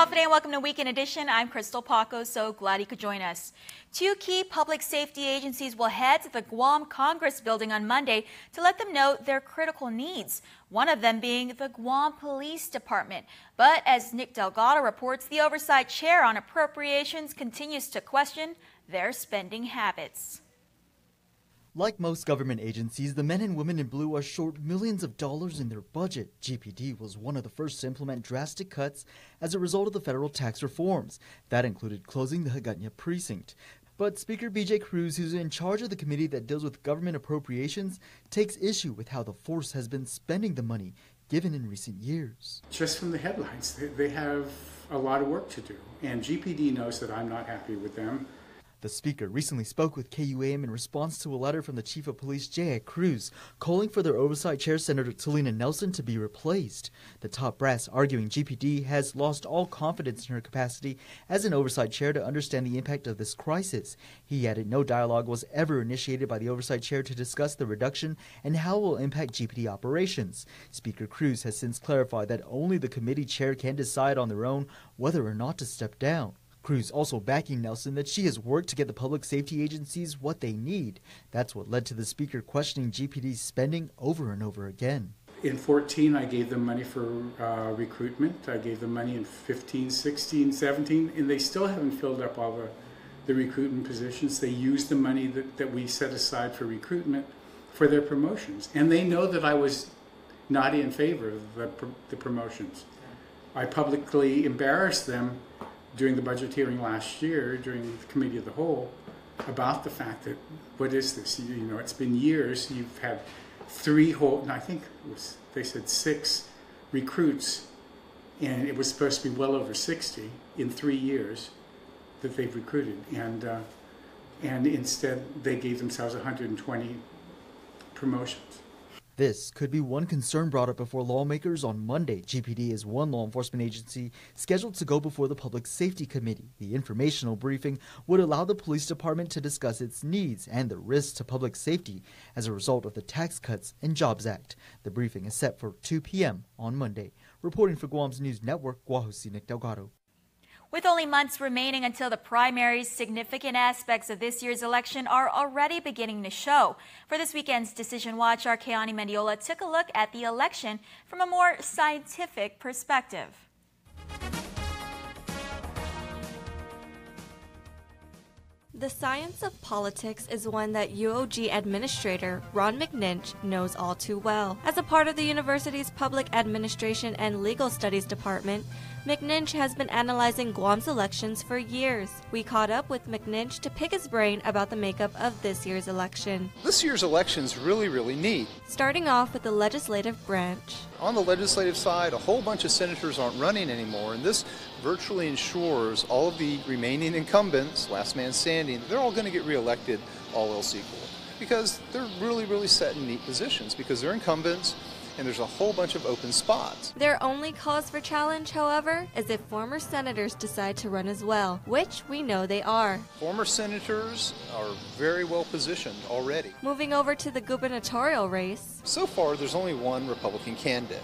Aloha today and welcome to Weekend Edition. I'm Crystal Paco, so glad you could join us. Two key public safety agencies will head to the Guam Congress building on Monday to let them know their critical needs, one of them being the Guam Police Department. But as Nick Delgado reports, the oversight chair on appropriations continues to question their spending habits. Like most government agencies, the men and women in blue are short millions of dollars in their budget. GPD was one of the first to implement drastic cuts as a result of the federal tax reforms. That included closing the Hagåtña precinct. But Speaker B.J. Cruz, who's in charge of the committee that deals with government appropriations, takes issue with how the force has been spending the money given in recent years. Just from the headlines, they have a lot of work to do, and GPD knows that I'm not happy with them. The speaker recently spoke with KUAM in response to a letter from the chief of police, J.A. Cruz, calling for their oversight chair, Senator Talina Nelson, to be replaced. The top brass arguing GPD has lost all confidence in her capacity as an oversight chair to understand the impact of this crisis. He added no dialogue was ever initiated by the oversight chair to discuss the reduction and how it will impact GPD operations. Speaker Cruz has since clarified that only the committee chair can decide on their own whether or not to step down. Cruz also backing Nelson that she has worked to get the public safety agencies what they need. That's what led to the speaker questioning GPD's spending over and over again. In 14, I gave them money for recruitment. I gave them money in 15, 16, 17, and they still haven't filled up all the recruitment positions. They used the money that we set aside for recruitment for their promotions. And they know that I was not in favor of the promotions. I publicly embarrassed them during the budget hearing last year, during the Committee of the Whole, about the fact that, what is this? You know, it's been years, you've had I think they said 6 recruits, and it was supposed to be well over 60 in 3 years that they've recruited. And instead, they gave themselves 120 promotions. This could be one concern brought up before lawmakers on Monday. GPD is one law enforcement agency scheduled to go before the Public Safety Committee. The informational briefing would allow the police department to discuss its needs and the risks to public safety as a result of the Tax Cuts and Jobs Act. The briefing is set for 2 p.m. on Monday. Reporting for Guam's News Network, Guahusi Nick Delgado. With only months remaining until the primaries, significant aspects of this year's election are already beginning to show. For this weekend's Decision Watch, our Keani Mendiola took a look at the election from a more scientific perspective. The science of politics is one that UOG Administrator Ron McNinch knows all too well. As a part of the university's Public Administration and Legal Studies Department, McNinch has been analyzing Guam's elections for years. We caught up with McNinch to pick his brain about the makeup of this year's election. This year's election is really neat. Starting off with the legislative branch. On the legislative side, a whole bunch of senators aren't running anymore, and this virtually ensures all of the remaining incumbents, last man standing, they're all going to get reelected, all else equal, because they're really set in neat positions, because they're incumbents, and there's a whole bunch of open spots. Their only cause for challenge, however, is if former senators decide to run as well, which we know they are. Former senators are very well positioned already. Moving over to the gubernatorial race. So far, there's only one Republican candidate.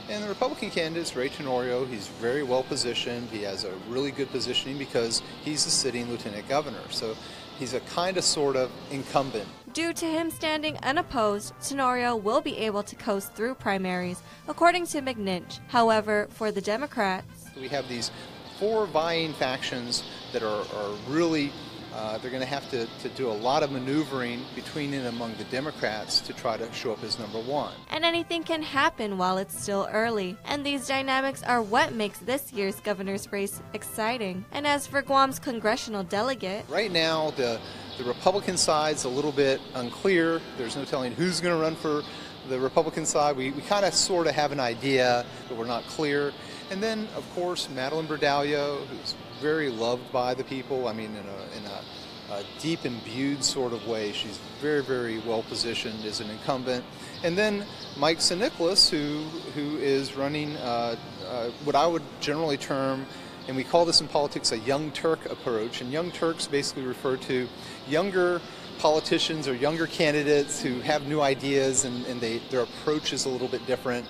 And the Republican candidate is Ray Tenorio. He's very well positioned. He has a really good positioning because he's the sitting lieutenant governor. So he's a kind of sort of incumbent. Due to him standing unopposed, Tenorio will be able to coast through primaries, according to McNinch. However, for the Democrats, we have these 4 vying factions that are really they're going to have to do a lot of maneuvering between and among the Democrats to try to show up as number 1. And anything can happen while it's still early. And these dynamics are what makes this year's governor's race exciting. And as for Guam's congressional delegate, right now the Republican side's a little bit unclear. There's no telling who's going to run for the Republican side. We kind of sort of have an idea, but we're not clear. And then, of course, Madeline Berdallo, who's very loved by the people. I mean, in a deep imbued sort of way. She's very well positioned as an incumbent. And then Mike St. Nicholas, who is running what I would generally term, and we call this in politics, a young Turk approach. And young Turks basically refer to younger politicians or younger candidates who have new ideas and their approach is a little bit different.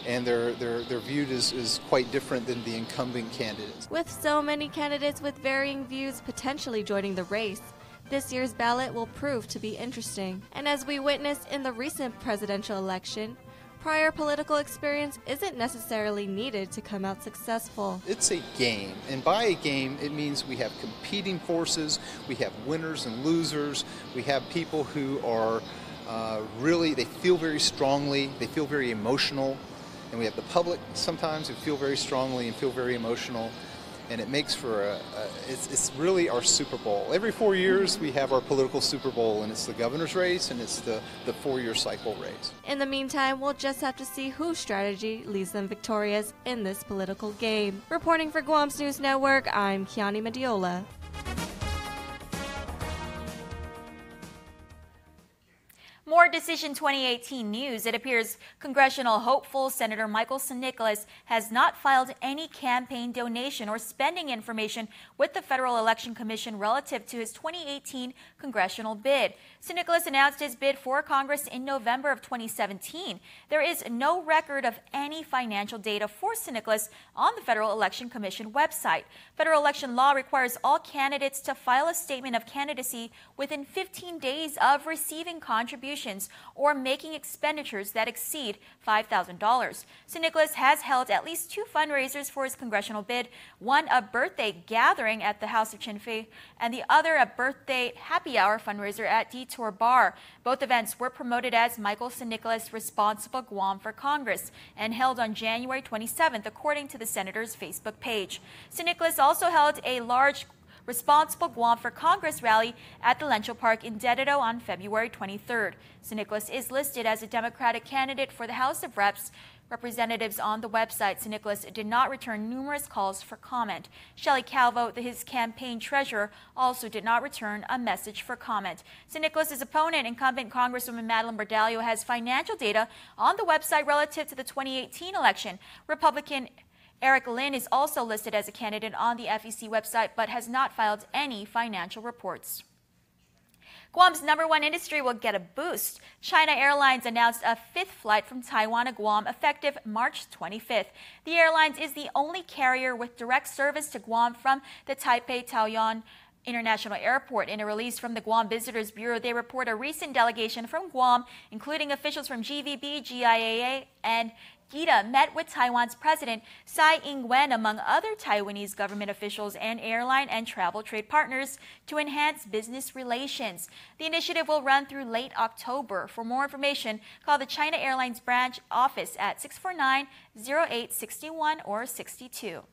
and they're viewed as quite different than the incumbent candidates. With so many candidates with varying views potentially joining the race, this year's ballot will prove to be interesting. And as we witnessed in the recent presidential election, prior political experience isn't necessarily needed to come out successful. It's a game, and by a game it means we have competing forces, we have winners and losers, we have people who are really, they feel very strongly, they feel very emotional, and we have the public sometimes who feel very strongly and feel very emotional, and it makes for it's really our Super Bowl. Every 4 years we have our political Super Bowl, and it's the governor's race and it's the 4-year cycle race. In the meantime, we'll just have to see whose strategy leaves them victorious in this political game. Reporting for Guam's News Network, I'm Kiani Mediola. More Decision 2018 news. It appears congressional hopeful Senator Michael San Nicolas has not filed any campaign donation or spending information with the Federal Election Commission relative to his 2018 congressional bid. San Nicolas announced his bid for Congress in November of 2017. There is no record of any financial data for San Nicolas on the Federal Election Commission website. Federal election law requires all candidates to file a statement of candidacy within 15 days of receiving contributions or making expenditures that exceed $5,000. San Nicolas has held at least 2 fundraisers for his congressional bid, one a birthday gathering at the House of Chinfe and the other a birthday happy hour fundraiser at Detour Bar. Both events were promoted as Michael San Nicolas Responsible Guam for Congress and held on January 27th, according to the senator's Facebook page. San Nicolas also held a large Responsible Guam for Congress rally at the Lencho Park in Dededo on February 23rd. San Nicolas is listed as a Democratic candidate for the House of Representatives on the website. San Nicolas did not return numerous calls for comment. Shelley Calvo, his campaign treasurer, also did not return a message for comment. San Nicolas' opponent, incumbent Congresswoman Madeline Bardallo, has financial data on the website relative to the 2018 election. Republican Eric Lin is also listed as a candidate on the FEC website but has not filed any financial reports. Guam's #1 industry will get a boost. China Airlines announced a 5th flight from Taiwan to Guam effective March 25th. The airlines is the only carrier with direct service to Guam from the Taipei-Taoyuan International Airport. In a release from the Guam Visitors Bureau, they report a recent delegation from Guam, including officials from GVB, GIAA, and GITA, met with Taiwan's President Tsai Ing-wen, among other Taiwanese government officials and airline and travel trade partners, to enhance business relations. The initiative will run through late October. For more information, call the China Airlines branch office at 649-0861 or 62.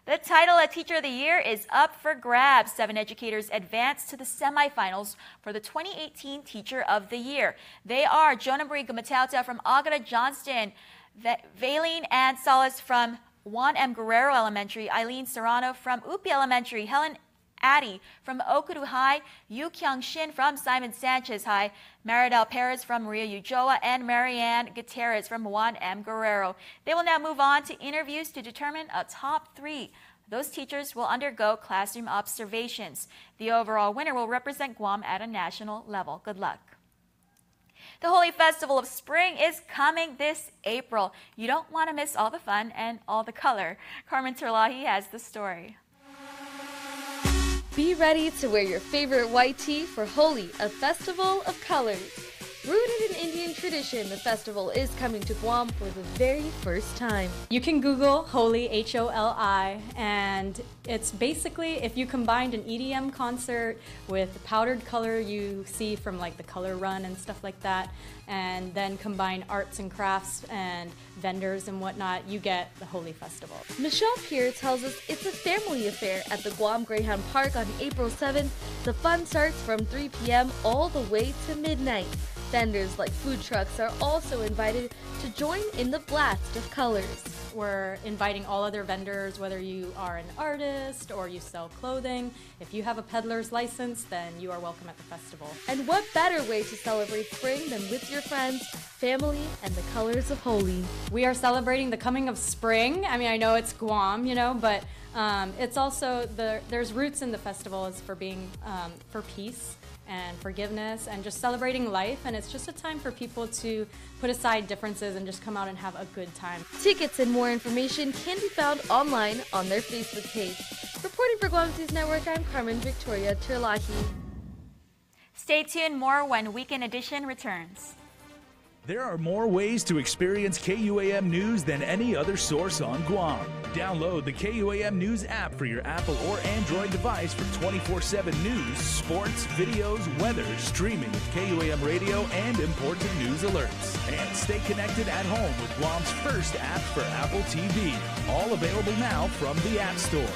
The title of Teacher of the Year is up for grabs. 7 educators advanced to the semifinals for the 2018 Teacher of the Year. They are Jonah Marie Gumatauta from Agata Johnston, Valine Ann Salas from Juan M. Guerrero Elementary, Eileen Serrano from Upi Elementary, Helen Addy from Okudu High, Yu Kyung Shin from Simon Sanchez High, Maridel Perez from Maria Ujoa, and Marianne Gutierrez from Juan M. Guerrero. They will now move on to interviews to determine a top 3. Those teachers will undergo classroom observations. The overall winner will represent Guam at a national level. Good luck. The Holy Festival of Spring is coming this April. You don't want to miss all the fun and all the color. Carmen Terlahi has the story. Be ready to wear your favorite white tee for Holi, a festival of colors. Rooted in Indian tradition, the festival is coming to Guam for the very first time. You can Google Holi, H-O-L-I, and it's basically if you combined an EDM concert with the powdered color you see from like the Color Run and stuff like that, and then combine arts and crafts and vendors and whatnot, you get the Holi Festival. Michelle Pierre tells us it's a family affair at the Guam Greyhound Park on April 7th. The fun starts from 3 p.m. all the way to midnight. Vendors like food trucks are also invited to join in the blast of colors. We're inviting all other vendors, whether you are an artist or you sell clothing. If you have a peddler's license, then you are welcome at the festival. And what better way to celebrate spring than with your friends, family, and the colors of Holi? We are celebrating the coming of spring. I mean, I know it's Guam, you know, but it's also, there's roots in the festival is for being, for peace and forgiveness and just celebrating life. And it's just a time for people to put aside differences and just come out and have a good time. Tickets and more information can be found online on their Facebook page. Reporting for Guam News Network, I'm Carmen Victoria Terlahi. Stay tuned, more when Weekend Edition returns. There are more ways to experience KUAM News than any other source on Guam. Download the KUAM News app for your Apple or Android device for 24/7 news, sports, videos, weather, streaming with KUAM radio, and important news alerts. And stay connected at home with Guam's first app for Apple TV. All available now from the App Store.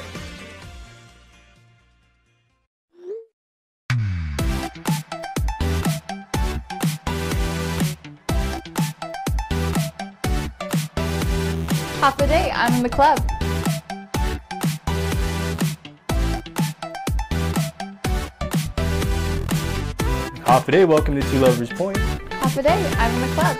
Half the day, I'm in the club. Half a day, welcome to Two Lovers Point. Half a day, I'm in the club.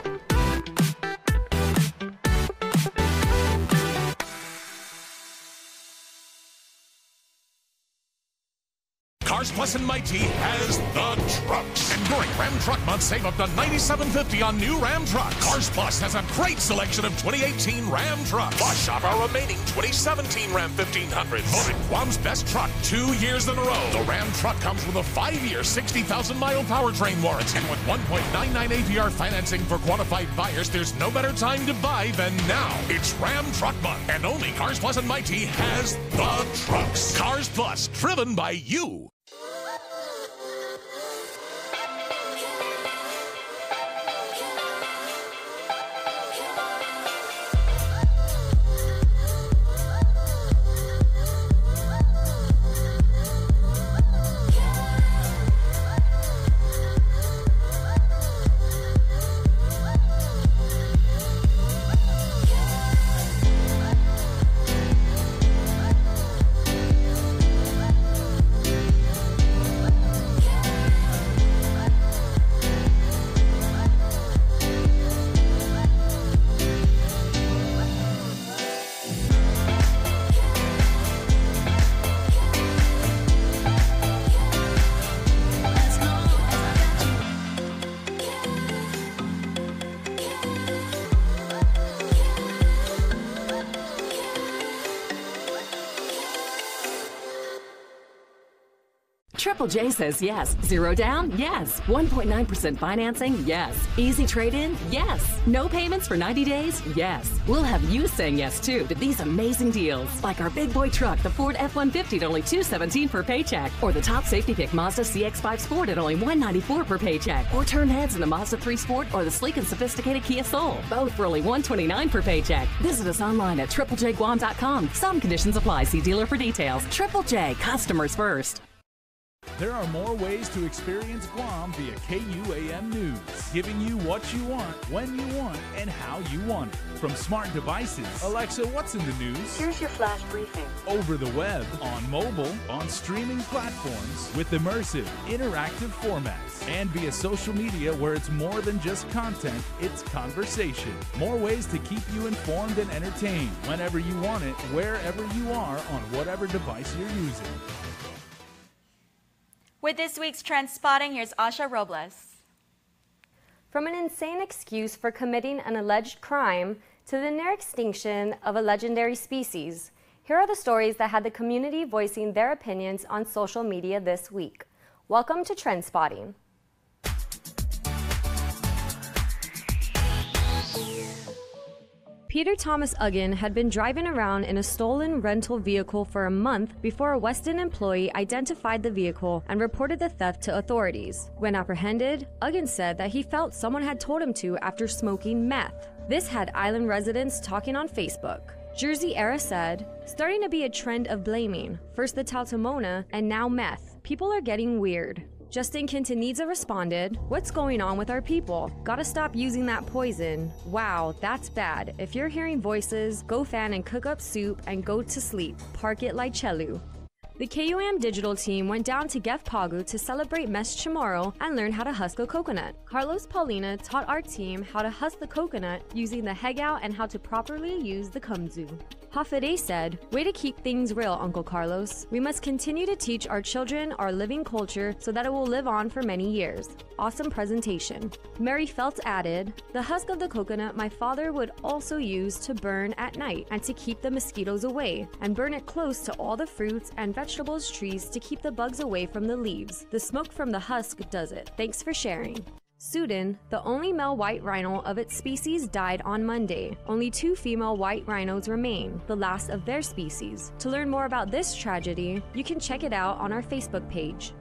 Cars Plus and Mighty has the trucks. And during Ram Truck Month, save up to $97.50 on new Ram trucks. Cars Plus has a great selection of 2018 Ram trucks. Plus, shop our remaining 2017 Ram 1500s. Voted Guam's best truck 2 years in a row. The Ram truck comes with a 5-year, 60,000-mile powertrain warranty. And with 1.99 APR financing for qualified buyers, there's no better time to buy than now. It's Ram Truck Month, and only Cars Plus and Mighty has the trucks. Cars Plus, driven by you. Triple J says yes. Zero down? Yes. 1.9% financing? Yes. Easy trade-in? Yes. No payments for 90 days? Yes. We'll have you saying yes, too, to these amazing deals. Like our big boy truck, the Ford F-150 at only $217 per paycheck. Or the top safety pick Mazda CX-5 Sport at only $194 per paycheck. Or turn heads in the Mazda 3 Sport or the sleek and sophisticated Kia Soul. Both for only $129 per paycheck. Visit us online at triplejguam.com. Some conditions apply. See dealer for details. Triple J, customers first. There are more ways to experience Guam via KUAM News, giving you what you want, when you want, and how you want it. From smart devices, Alexa, what's in the news? Here's your flash briefing. Over the web, on mobile, on streaming platforms, with immersive, interactive formats, and via social media where it's more than just content, it's conversation. More ways to keep you informed and entertained whenever you want it, wherever you are, on whatever device you're using. With this week's Trend Spotting, here's Asha Robles. From an insane excuse for committing an alleged crime to the near extinction of a legendary species, here are the stories that had the community voicing their opinions on social media this week. Welcome to Trend Spotting. Peter Thomas Uggan had been driving around in a stolen rental vehicle for a month before a Weston employee identified the vehicle and reported the theft to authorities. When apprehended, Uggan said that he felt someone had told him to after smoking meth. This had island residents talking on Facebook. Jersey Era said, "Starting to be a trend of blaming. First the Tautomona and now meth. People are getting weird." Justin Quintanilla responded, "What's going on with our people? Gotta stop using that poison. Wow, that's bad. If you're hearing voices, go fan and cook up soup and go to sleep. Park it like Chelu." The KUAM digital team went down to Gef Pagu to celebrate Mes Chamorro and learn how to husk a coconut. Carlos Paulina taught our team how to husk the coconut using the hegao and how to properly use the kumzu. Hafide said, "Way to keep things real, Uncle Carlos. We must continue to teach our children our living culture so that it will live on for many years. Awesome presentation." Mary Felt added, "The husk of the coconut my father would also use to burn at night and to keep the mosquitoes away, and burn it close to all the fruits and vegetables trees to keep the bugs away from the leaves. The smoke from the husk does it. Thanks for sharing." Sudan, the only male white rhino of its species, died on Monday. Only 2 female white rhinos remain, the last of their species. To learn more about this tragedy, you can check it out on our Facebook page.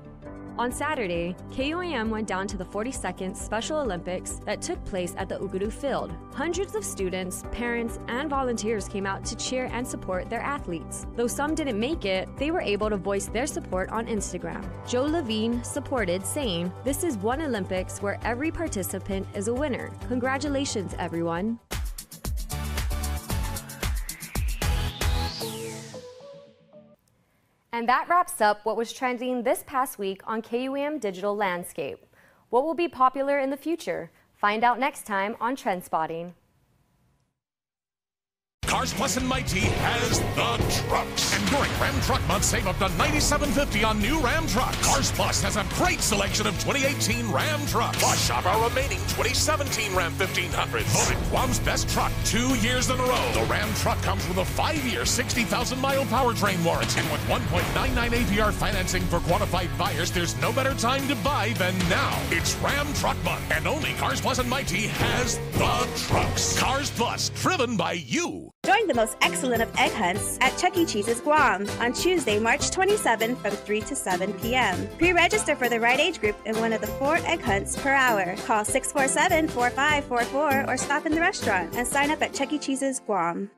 On Saturday, KUAM went down to the 42nd Special Olympics that took place at the Uguru Field. Hundreds of students, parents, and volunteers came out to cheer and support their athletes. Though some didn't make it, they were able to voice their support on Instagram. Joe Levine supported, saying, "This is one Olympics where every participant is a winner. Congratulations, everyone." And that wraps up what was trending this past week on KUAM Digital Landscape. What will be popular in the future? Find out next time on Trend Spotting. Cars Plus and Mighty has the trucks. And during Ram Truck Month, save up to $97.50 on new Ram trucks. Cars Plus has a great selection of 2018 Ram trucks. Plus, shop our remaining 2017 Ram 1500s. Voted KUAM's best truck 2 years in a row. The Ram truck comes with a 5-year, 60,000-mile powertrain warranty. And with 1.99 APR financing for qualified buyers, there's no better time to buy than now. It's Ram Truck Month, and only Cars Plus and Mighty has the trucks. Cars Plus, driven by you. Join the most excellent of egg hunts at Chuck E. Cheese's Guam on Tuesday, March 27 from 3 to 7 p.m. Pre-register for the right age group in one of the 4 egg hunts per hour. Call 647-4544 or stop in the restaurant and sign up at Chuck E. Cheese's Guam.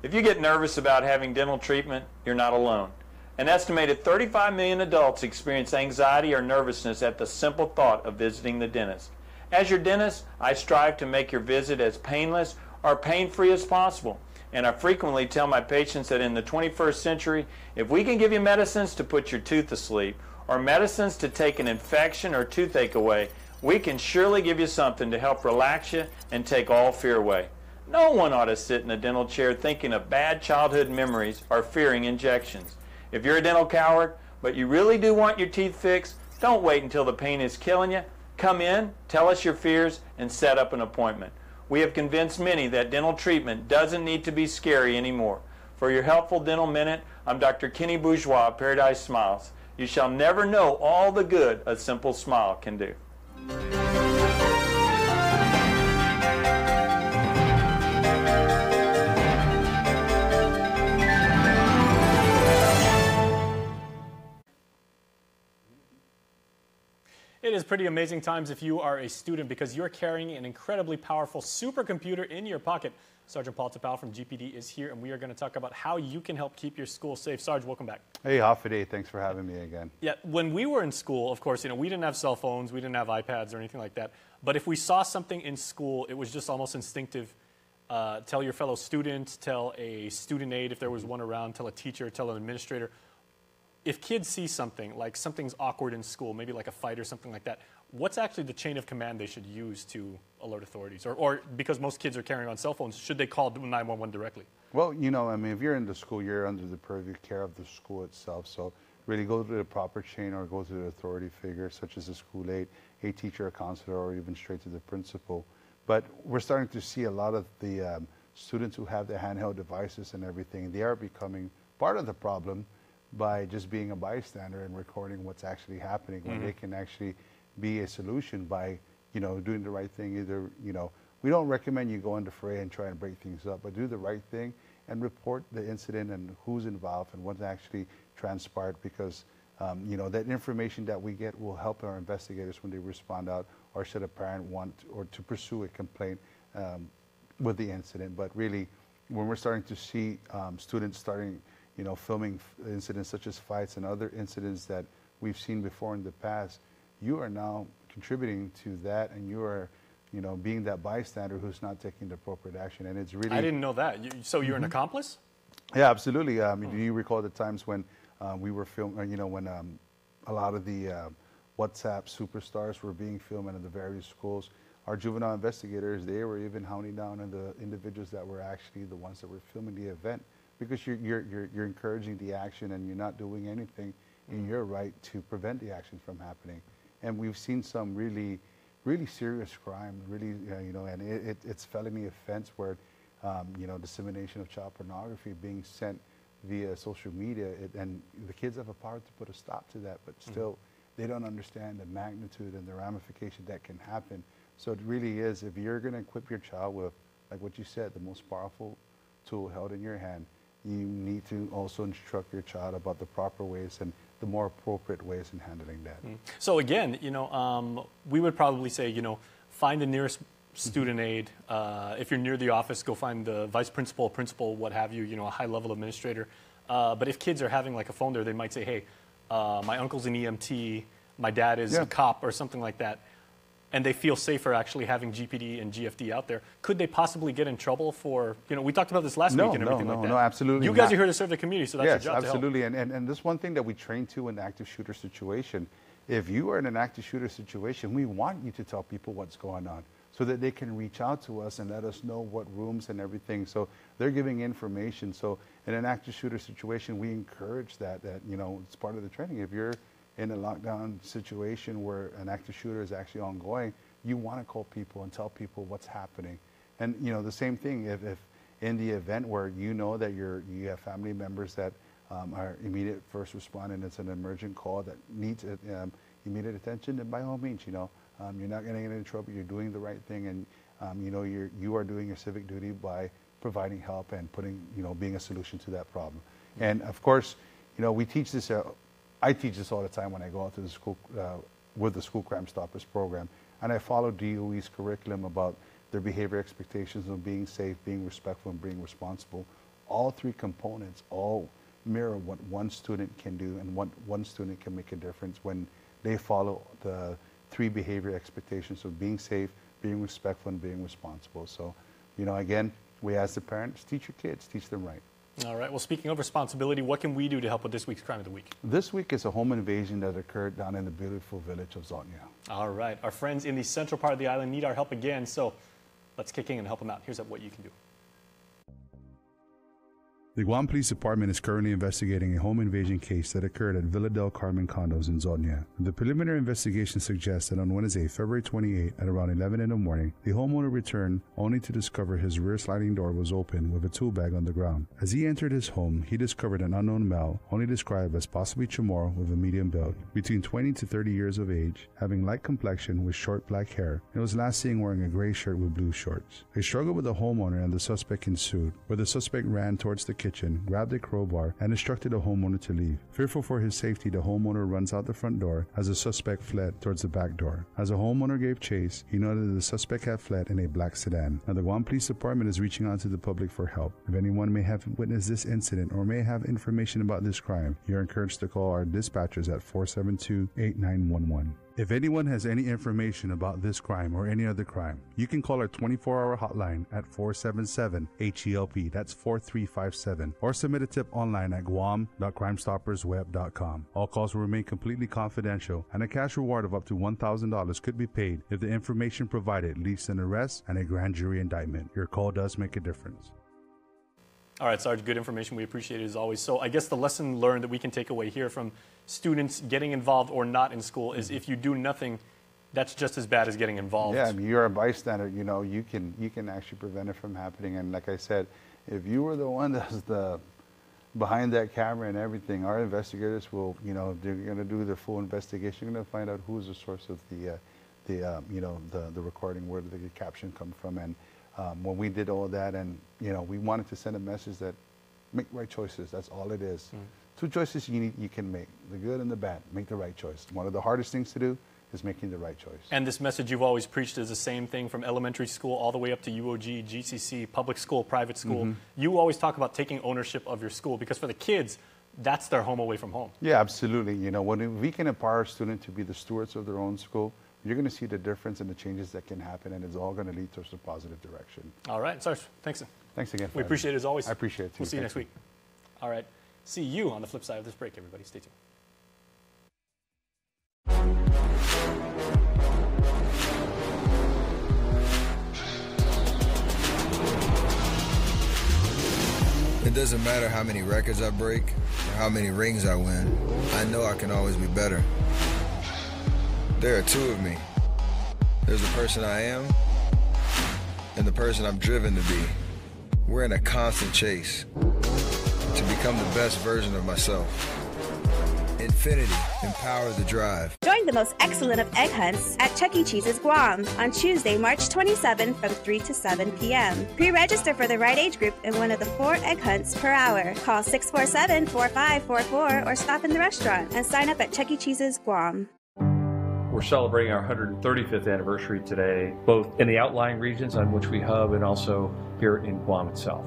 If you get nervous about having dental treatment, you're not alone. An estimated 35 million adults experience anxiety or nervousness at the simple thought of visiting the dentist. As your dentist, I strive to make your visit as painless or pain-free as possible. And I frequently tell my patients that in the 21st century, if we can give you medicines to put your tooth to sleep or medicines to take an infection or toothache away, we can surely give you something to help relax you and take all fear away. No one ought to sit in a dental chair thinking of bad childhood memories or fearing injections. If you're a dental coward, but you really do want your teeth fixed, don't wait until the pain is killing you. Come in, tell us your fears, and set up an appointment. We have convinced many that dental treatment doesn't need to be scary anymore. For your helpful dental minute, I'm Dr. Kenny Bourgeois of Paradise Smiles. You shall never know all the good a simple smile can do. It is pretty amazing times if you are a student because you're carrying an incredibly powerful supercomputer in your pocket. Sergeant Paul Tapal from GPD is here, and we are going to talk about how you can help keep your school safe. Sarge, welcome back. Hey, Hafide, thanks for having me again. Yeah, when we were in school, of course, we didn't have cell phones, we didn't have iPads or anything like that. But if we saw something in school, it was just almost instinctive. Tell your fellow student, tell a student aide if there was one around, tell a teacher, tell an administrator. If kids see something, like something's awkward in school, maybe like a fight or something like that, what's actually the chain of command they should use to alert authorities? Or because most kids are carrying on cell phones, should they call 911 directly? Well, if you're in the school, you're under the purview care of the school itself. So really go to the proper chain or go to the authority figure, such as a school aide, a teacher, a counselor, or even straight to the principal. But we're starting to see a lot of the students who have their handheld devices and everything, they are becoming part of the problem by just being a bystander and recording what's actually happening, when they can actually be a solution by, doing the right thing. Either, we don't recommend you go into fray and try and break things up, but do the right thing and report the incident and who's involved and what actually transpired, because, that information that we get will help our investigators when they respond out, or should a parent want or to pursue a complaint with the incident. But really, when we're starting to see students starting filming incidents such as fights and other incidents that we've seen before in the past, you are now contributing to that, and you are, being that bystander who's not taking the appropriate action. And it's really... I didn't know that. So you're an accomplice? Yeah, absolutely. Do you recall the times when we were filming, when a lot of the WhatsApp superstars were being filmed in the various schools? Our juvenile investigators, they were even hounding down on the individuals that were actually the ones that were filming the event, because you're encouraging the action and you're not doing anything in your right to prevent the action from happening. And we've seen some really serious crime, and it's felony offense where, dissemination of child pornography being sent via social media, and the kids have a power to put a stop to that, but still they don't understand the magnitude and the ramification that can happen. So it really is, if you're going to equip your child with, like what you said, the most powerful tool held in your hand, you need to also instruct your child about the proper ways and the more appropriate ways in handling that. So again, we would probably say, find the nearest student aid. If you're near the office, go find the vice principal, principal, what have you, a high-level administrator. But if kids are having like a phone there, they might say, hey, my uncle's an EMT, my dad is a cop or something like that, and they feel safer actually having GPD and GFD out there. Could they possibly get in trouble for, we talked about this last week and everything like that. No, absolutely You guys are here to serve the community, so that's your job to help. Yes, absolutely. And this one thing that we train to in the active shooter situation, if you are in an active shooter situation, we want you to tell people what's going on so that they can reach out to us and let us know what rooms and everything. So they're giving information. So in an active shooter situation, we encourage that it's part of the training. If you're in a lockdown situation where an active shooter is actually ongoing, you want to call people and tell people what's happening. And the same thing, if in the event where that you have family members that are immediate first responder and it's an emergent call that needs immediate attention, then by all means, you're not going to get into trouble. You're doing the right thing, and you are doing your civic duty by providing help and being a solution to that problem. And of course, we teach this. I teach this all the time when I go out to the school with the School Crime Stoppers program, and I follow DOE's curriculum about their behavior expectations of being safe, being respectful, and being responsible. All three components all mirror what one student can do, and what one student can make a difference when they follow the three behavior expectations of being safe, being respectful, and being responsible. So, again, we ask the parents, teach your kids, teach them right. All right. Well, speaking of responsibility, what can we do to help with this week's Crime of the Week? This week is a home invasion that occurred down in the beautiful village of Zotnia. All right. Our friends in the central part of the island need our help again, so let's kick in and help them out. Here's what you can do. The Guam Police Department is currently investigating a home invasion case that occurred at Villa del Carmen condos in Zotnia. The preliminary investigation suggests that on Wednesday, February 28, at around 11 in the morning, the homeowner returned only to discover his rear sliding door was open with a tool bag on the ground. As he entered his home, he discovered an unknown male, only described as possibly Chamorro, with a medium build, between 20 to 30 years of age, having light complexion with short black hair, and was last seen wearing a gray shirt with blue shorts. A struggle with the homeowner and the suspect ensued, where the suspect ran towards the kitchen, grabbed a crowbar, and instructed the homeowner to leave. Fearful for his safety, the homeowner runs out the front door as the suspect fled towards the back door. As the homeowner gave chase, he noted that the suspect had fled in a black sedan. Now, the Guam Police Department is reaching out to the public for help. If anyone may have witnessed this incident or may have information about this crime, you're encouraged to call our dispatchers at 472-8911. If anyone has any information about this crime or any other crime, you can call our 24-hour hotline at 477-HELP, that's 4357, or submit a tip online at guam.crimestoppersweb.com. All calls will remain completely confidential, and a cash reward of up to $1,000 could be paid if the information provided leads to an arrest and a grand jury indictment. Your call does make a difference. All right, Sarge, good information. We appreciate it as always. So I guess the lesson learned that we can take away here from students getting involved or not in school is if you do nothing, that's just as bad as getting involved. Yeah, I mean, you're a bystander. You can actually prevent it from happening. And like I said, if you were the one that's behind that camera and everything, our investigators will, they're going to do their full investigation. You're going to find out who's the source of the recording, where did the caption come from, and when we did all that, and we wanted to send a message that make right choices. That's all it is. Two choices you can make: the good and the bad. Make the right choice. One of the hardest things to do is making the right choice. And this message you've always preached is the same thing from elementary school all the way up to UOG, GCC, public school, private school. You always talk about taking ownership of your school because for the kids, that's their home away from home. Yeah, absolutely. You know, when we can empower a student to be the stewards of their own school, you're going to see the difference and the changes that can happen, and it's all going to lead towards a positive direction. All right, Sarge, thanks. Thanks again. We appreciate it as always. I appreciate it too. We'll see you next week. All right. See you on the flip side of this break, everybody. Stay tuned. It doesn't matter how many records I break or how many rings I win. I know I can always be better. There are two of me. There's the person I am and the person I'm driven to be. We're in a constant chase to become the best version of myself. Infinity, empower the drive. Join the most excellent of egg hunts at Chuck E. Cheese's Guam on Tuesday, March 27 from 3 to 7 p.m. Pre-register for the right age group in one of the 4 egg hunts per hour. Call 647-4544 or stop in the restaurant and sign up at Chuck E. Cheese's Guam. We're celebrating our 135th anniversary today, both in the outlying regions on which we hub and also here in Guam itself.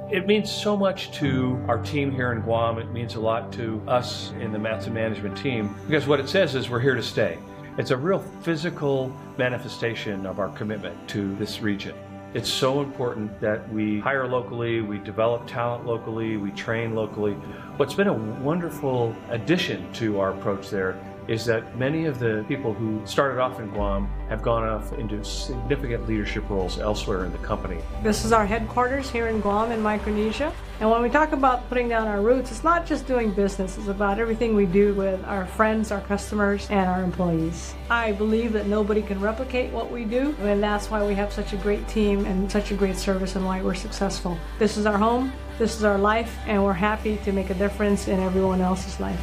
It means so much to our team here in Guam. It means a lot to us in the Matson management team because what it says is we're here to stay. It's a real physical manifestation of our commitment to this region. It's so important that we hire locally, we develop talent locally, we train locally. What's been a wonderful addition to our approach there is that many of the people who started off in Guam have gone off into significant leadership roles elsewhere in the company. This is our headquarters here in Guam in Micronesia. And when we talk about putting down our roots, it's not just doing business, it's about everything we do with our friends, our customers, and our employees. I believe that nobody can replicate what we do, and that's why we have such a great team and such a great service and why we're successful. This is our home, this is our life, and we're happy to make a difference in everyone else's life.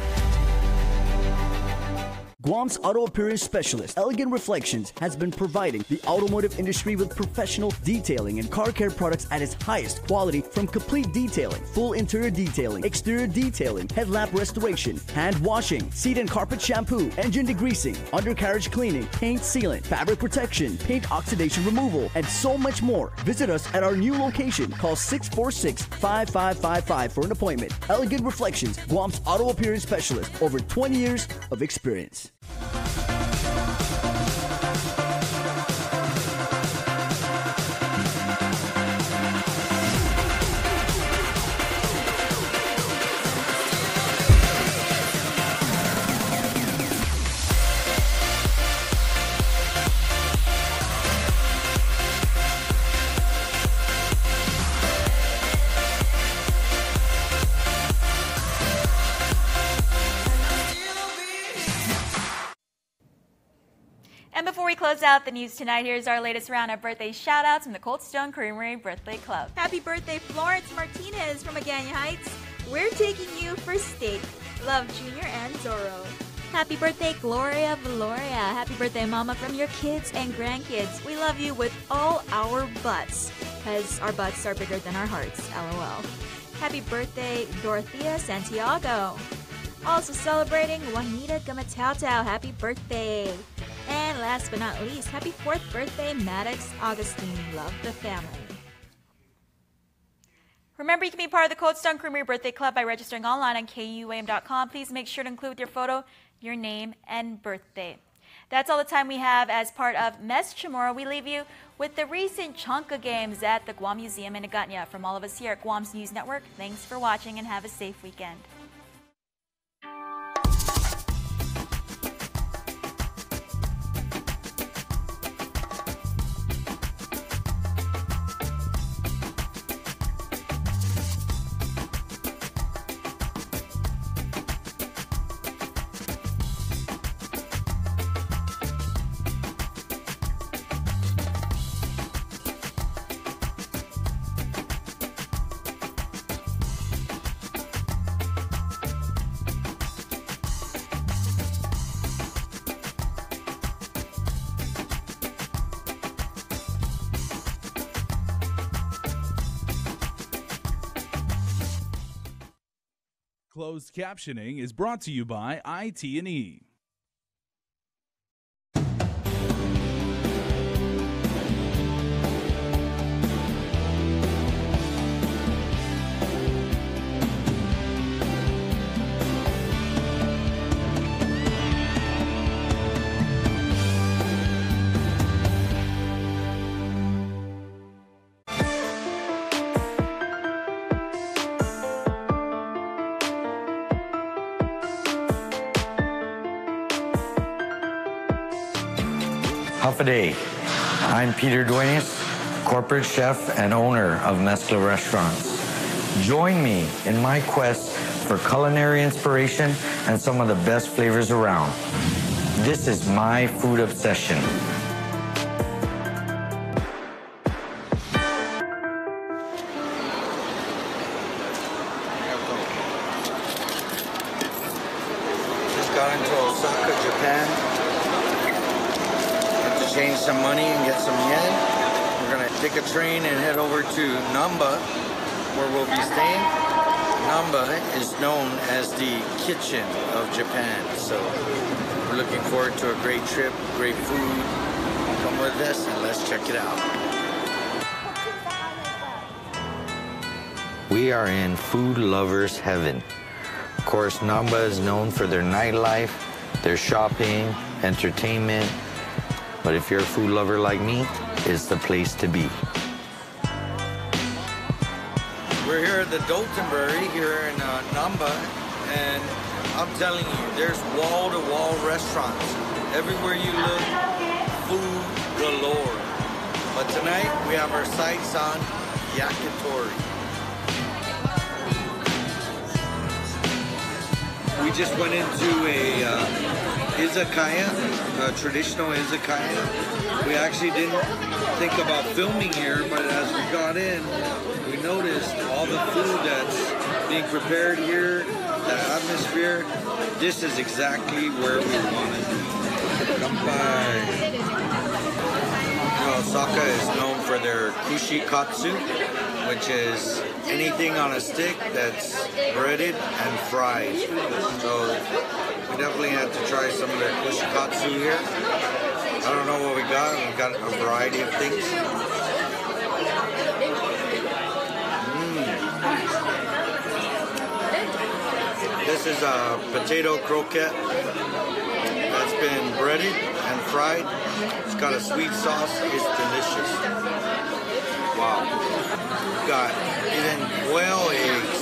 Guam's auto appearance specialist, Elegant Reflections, has been providing the automotive industry with professional detailing and car care products at its highest quality, from complete detailing, full interior detailing, exterior detailing, headlamp restoration, hand washing, seat and carpet shampoo, engine degreasing, undercarriage cleaning, paint sealant, fabric protection, paint oxidation removal, and so much more. Visit us at our new location. Call 646-5555 for an appointment. Elegant Reflections, Guam's auto appearance specialist, over 20 years of experience. And before we close out the news tonight, here's our latest round of birthday shout-outs from the Cold Stone Creamery Birthday Club. Happy birthday, Florence Martinez from Agana Heights. We're taking you for steak. Love, Junior and Zorro. Happy birthday, Gloria Valoria. Happy birthday, Mama, from your kids and grandkids. We love you with all our butts, because our butts are bigger than our hearts, LOL. Happy birthday, Dorothea Santiago. Also celebrating Juanita Gamatao. Happy birthday. And last but not least, happy 4th birthday, Maddox Augustine. Love the family. Remember, you can be part of the Cold Stone Creamery Birthday Club by registering online on KUAM.com. Please make sure to include your photo, your name, and birthday. That's all the time we have as part of Mes Chamorro. We leave you with the recent Chonka Games at the Guam Museum in Agana. From all of us here at Guam's News Network, thanks for watching and have a safe weekend. Closed captioning is brought to you by IT&E. Howdy. I'm Peter Duenas, corporate chef and owner of Mezcla Restaurants. Join me in my quest for culinary inspiration and some of the best flavors around. This is my food obsession. Just got into Osaka, Japan. Have to change some money and get some yen. We're gonna take a train and head over to Namba, where we'll be staying. Namba is known as the kitchen of Japan, so we're looking forward to a great trip, great food. Come with us and let's check it out. We are in food lovers heaven. Of course, Namba is known for their nightlife, their shopping, entertainment. But if you're a food lover like me, it's the place to be. We're here at the Dotonbury here in Namba, and I'm telling you, there's wall-to-wall restaurants. Everywhere you look, food galore. But tonight, we have our sights on yakitori. We just went into a izakaya, a traditional izakaya. We actually didn't think about filming here, but as we got in, we noticed all the food that's being prepared here, the atmosphere. This is exactly where we want to be. Kanpai. Osaka is known for their kushikatsu, which is anything on a stick that's breaded and fried. So we definitely had to try some of their kushikatsu here. I don't know what we got. We got a variety of things. This is a potato croquette that's been breaded and fried. It's got a sweet sauce. It's delicious. Wow. We've got even quail eggs.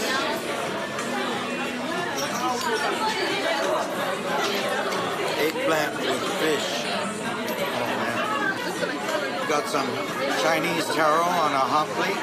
Eggplant with fish. Oh man. We've got some Chinese taro on a hot plate.